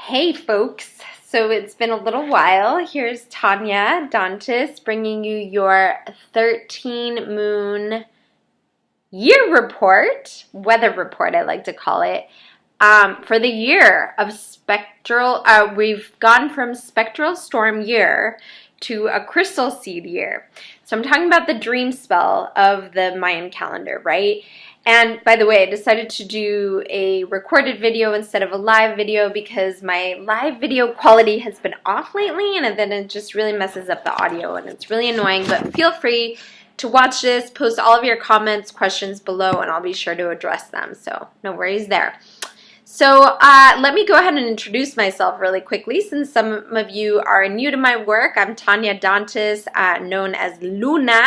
Hey folks, so it's been a little while. Here's Tanya Dantis bringing you your 13 moon year report, weather report I like to call it, for the year of spectral. We've gone from spectral storm year to a crystal seed year. So I'm talking about the dream spell of the Mayan calendar, right? And by the way, I decided to do a recorded video instead of a live video because my live video quality has been off lately, and then it just really messes up the audio and it's really annoying. But feel free to watch this, post all of your comments, questions below, and I'll be sure to address them. So no worries there. So let me go ahead and introduce myself really quickly since some of you are new to my work. I'm Tanya Dantis, known as Luna,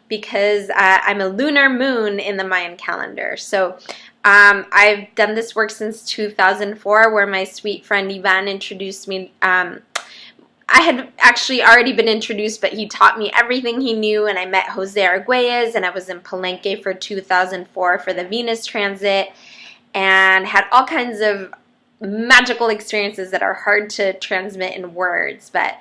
because I'm a lunar moon in the Mayan calendar. So I've done this work since 2004, where my sweet friend Ivan introduced me. I had actually already been introduced, but he taught me everything he knew, and I met Jose Arguelles, and I was in Palenque for 2004 for the Venus transit, and had all kinds of magical experiences that are hard to transmit in words, but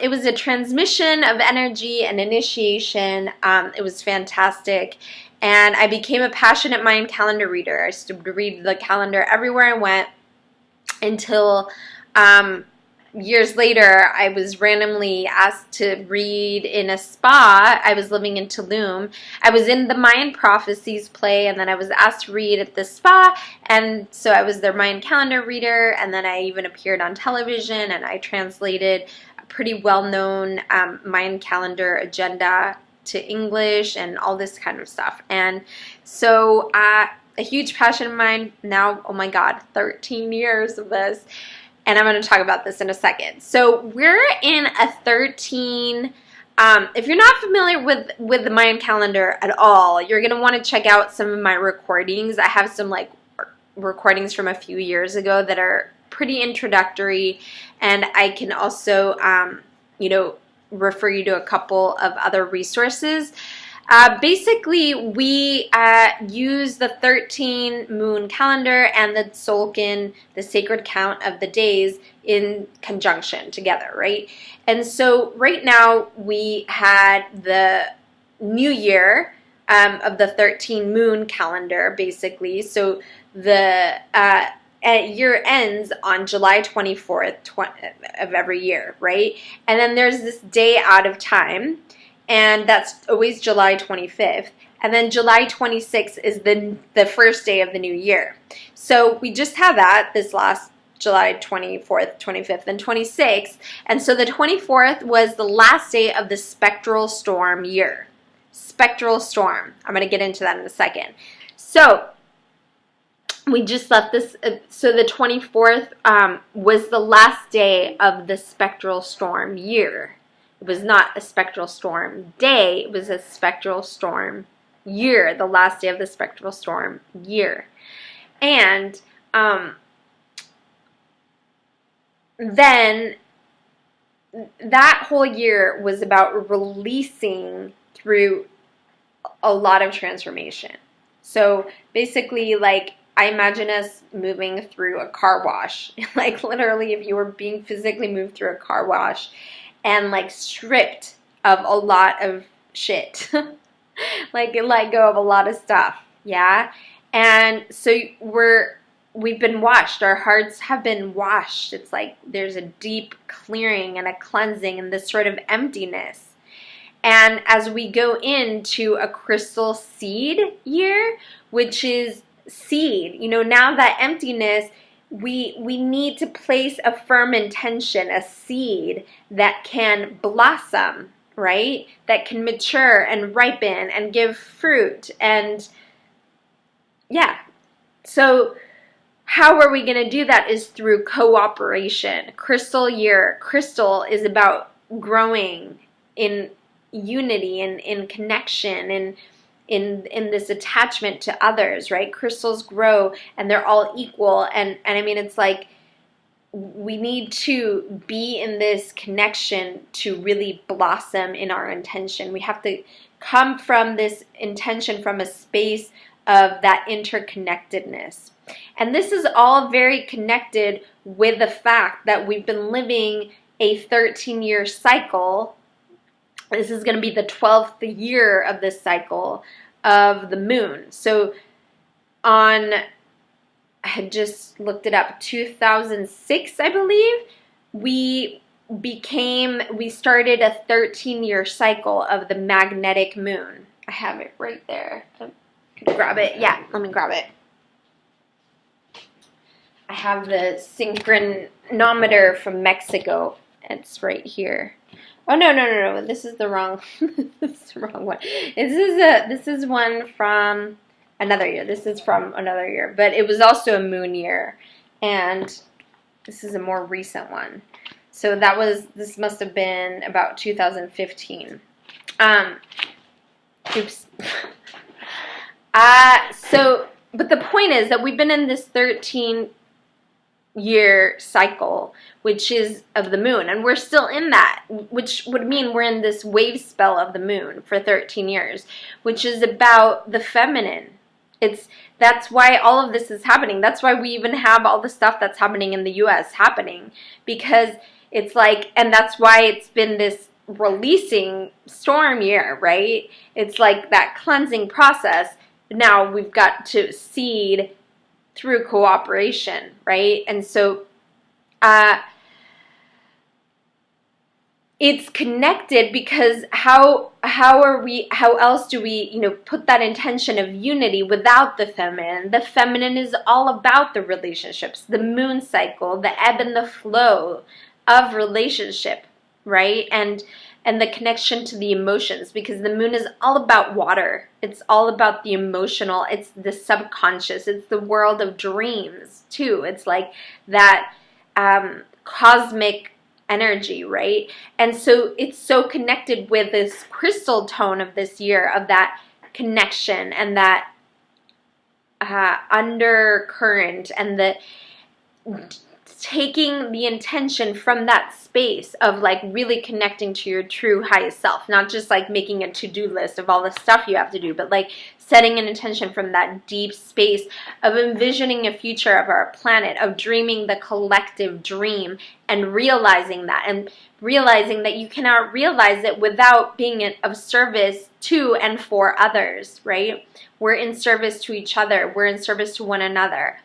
it was a transmission of energy and initiation. It was fantastic, and I became a passionate Mayan calendar reader. I started to read the calendar everywhere I went until years later, I was randomly asked to read in a spa. I was living in Tulum. I was in the Mayan Prophecies play, and then I was asked to read at the spa, and so I was their Mayan calendar reader, and then I even appeared on television, and I translated a pretty well-known Mayan calendar agenda to English and all this kind of stuff. And so a huge passion of mine now, oh my God, 13 years of this. And I'm going to talk about this in a second. So we're in a 13, if you're not familiar with the Mayan calendar at all, you're going to want to check out some of my recordings. I have some like recordings from a few years ago that are pretty introductory, and I can also, refer you to a couple of other resources. Basically, we use the 13 moon calendar and the Tzolk'in, the sacred count of the days, in conjunction together, right? And so right now we had the new year of the 13 moon calendar, basically. So the year ends on July 24th of every year, right? And then there's this day out of time, and that's always July 25th. And then July 26th is the first day of the new year. So we just had that this last July 24th, 25th, and 26th. And so the 24th was the last day of the spectral storm year. Spectral storm. I'm going to get into that in a second. So we just left this. So the 24th was the last day of the spectral storm year. It was not a spectral storm day, it was a spectral storm year, the last day of the spectral storm year. And then that whole year was about releasing through a lot of transformation. So basically, like, I imagine us moving through a car wash. Like, literally, if you were being physically moved through a car wash, and like stripped of a lot of shit. Like it let go of a lot of stuff, yeah? And so we've been washed. Our hearts have been washed. It's like there's a deep clearing and a cleansing and this sort of emptiness. And as we go into a crystal seed year, which is seed, now that emptiness, we need to place a firm intention, a seed that can blossom, right? That can mature and ripen and give fruit. And yeah, so how are we going to do that is through cooperation. Crystal year. Crystal is about growing in unity and in connection and in this attachment to others, right? Crystals grow and they're all equal, and I mean, it's like we need to be in this connection to really blossom in our intention. We have to come from this intention from a space of that interconnectedness. And this is all very connected with the fact that we've been living a 13-year cycle. This is going to be the 12th year of this cycle of the moon. So I had just looked it up, 2006, I believe, we started a 13-year cycle of the magnetic moon. I have it right there. Grab it. Yeah, let me grab it. I have the synchronometer from Mexico. It's right here. Oh, no. This is the wrong this is the wrong one. This is one from another year. This is from another year, but it was also a moon year, and this is a more recent one. So this must have been about 2015. Oops. But the point is that we've been in this 13-year cycle, which is of the moon, and we're still in that, which would mean we're in this wave spell of the moon for 13 years, which is about the feminine. That's why all of this is happening. That's why we even have all the stuff that's happening in the US happening, because it's like, and that's why it's been this releasing storm year, right? It's like that cleansing process. Now we've got to seed through cooperation, right? And so it's connected, because how else do we, put that intention of unity without the feminine? The feminine is all about the relationships, the moon cycle, the ebb and the flow of relationship, right? And the connection to the emotions, because the moon is all about water. It's all about the emotional. It's the subconscious. It's the world of dreams too. It's like that cosmic energy, right? And so it's so connected with this crystal tone of this year, of that connection and that undercurrent, and the taking the intention from that space of like really connecting to your true highest self, not just like making a to-do list of all the stuff you have to do, but like setting an intention from that deep space of envisioning a future of our planet, of dreaming the collective dream, and realizing that you cannot realize it without being of service to and for others, right? We're in service to each other. We're in service to one another.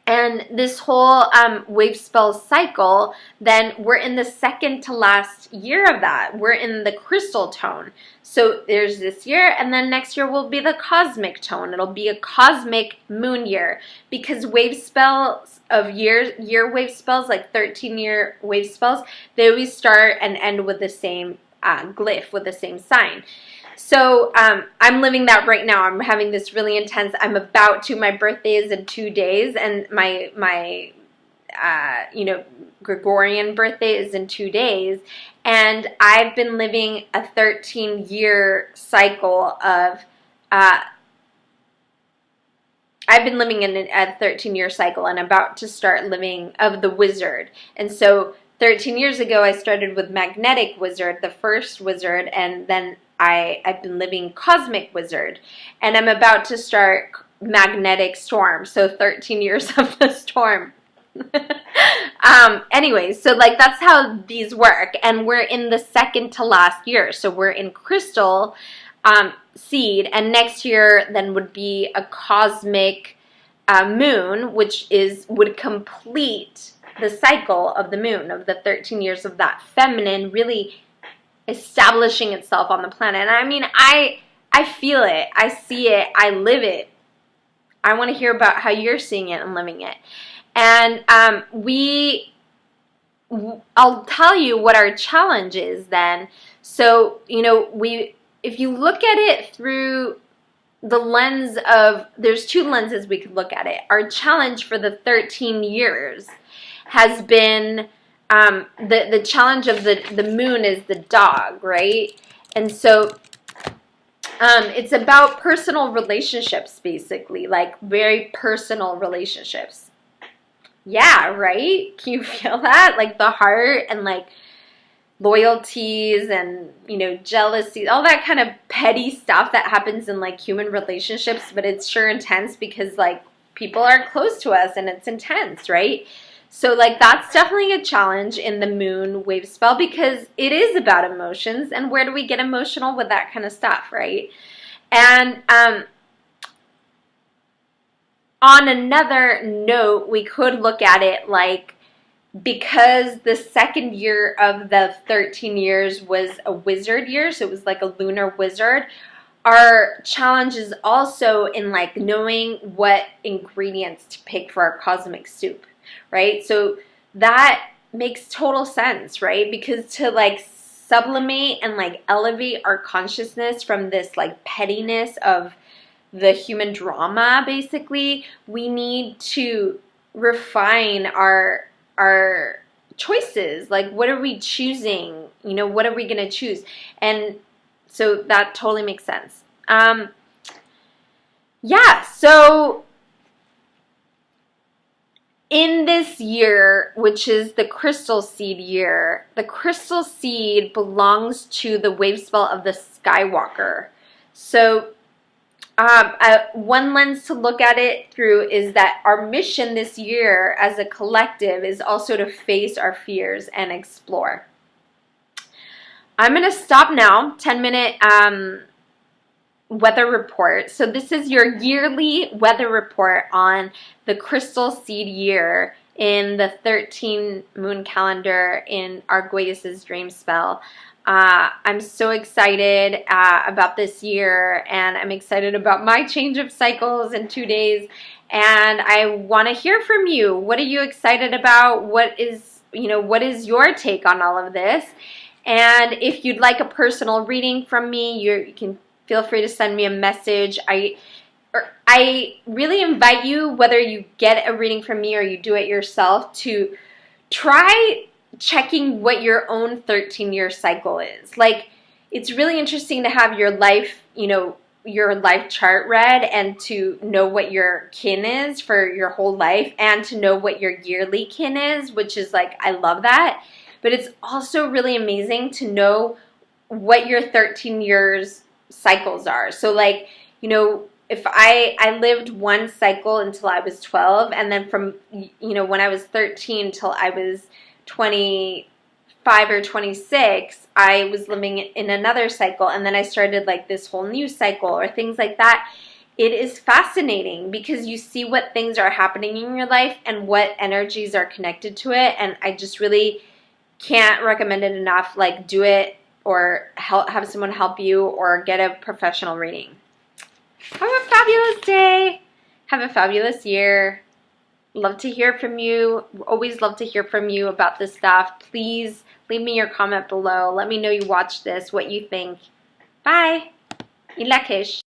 And this whole wave spell cycle, then we're in the second to last year of that. We're in the crystal tone. So there's this year, and then next year will be the cosmic tone. It'll be a cosmic moon year, because wave spells of year wave spells, like 13-year wave spells, they always start and end with the same glyph, with the same sign. So I'm living that right now. I'm having this really intense, my birthday is in 2 days, and my Gregorian birthday is in 2 days, and I've been living a 13-year cycle of, I've been living in a 13-year cycle, and about to start living of the wizard. And so 13 years ago, I started with magnetic wizard, the first wizard, and then I've been living cosmic wizard, and I'm about to start magnetic storm, so 13 years of the storm. Anyway, so like that's how these work, and we're in the second to last year, so we're in crystal seed, and next year then would be a cosmic moon, which would complete the cycle of the moon, of the 13 years of that feminine really establishing itself on the planet. And I mean, I feel it, I see it, I live it. I want to hear about how you're seeing it and living it. And I'll tell you what our challenge is then. So, if you look at it through the lens of, there's two lenses we could look at it. Our challenge for the 13 years has been, the challenge of the moon is the dog, right? And so it's about personal relationships, basically, like very personal relationships. Yeah, right? Can you feel that? Like the heart, and like loyalties and, jealousy, all that kind of petty stuff that happens in like human relationships, but it's sure intense because like people are close to us and it's intense, right? So like that's definitely a challenge in the moon wave spell because it is about emotions, and where do we get emotional with that kind of stuff, right? And on another note, we could look at it like, because the second year of the 13 years was a wizard year, so it was like a lunar wizard, our challenge is also in like knowing what ingredients to pick for our cosmic soup, right? So that makes total sense, right? Because to like sublimate and like elevate our consciousness from this like pettiness of the human drama, basically, we need to refine our choices. Like, what are we choosing? You know, what are we going to choose? And so that totally makes sense. Yeah, so in this year, which is the crystal seed year, the crystal seed belongs to the wave spell of the Skywalker. So one lens to look at it through is that our mission this year as a collective is also to face our fears and explore. I'm going to stop now, 10-minute weather report. So this is your yearly weather report on the crystal seed year in the 13 moon calendar in Arguelles' Dreamspell. I'm so excited about this year, and I'm excited about my change of cycles in 2 days, and I want to hear from you. What are you excited about? What is your take on all of this? And if you'd like a personal reading from me, you can feel free to send me a message. I really invite you, whether you get a reading from me or you do it yourself, to try checking what your own 13-year cycle is. Like, it's really interesting to have your life, your life chart read, and to know what your kin is for your whole life, and to know what your yearly kin is, which is like, I love that. But it's also really amazing to know what your 13 years cycles are. So like, if I lived one cycle until I was 12, and then from, when I was 13 till I was 25 or 26, I was living in another cycle, and then I started like this whole new cycle or things like that. It is fascinating because you see what things are happening in your life and what energies are connected to it, and I just really can't recommend it enough. Like, do it, or have someone help you, or get a professional reading. Have a fabulous day. Have a fabulous year. Love to hear from you. Always love to hear from you about this stuff. Please leave me your comment below. Let me know you watched this, what you think. Bye. Ilakesh.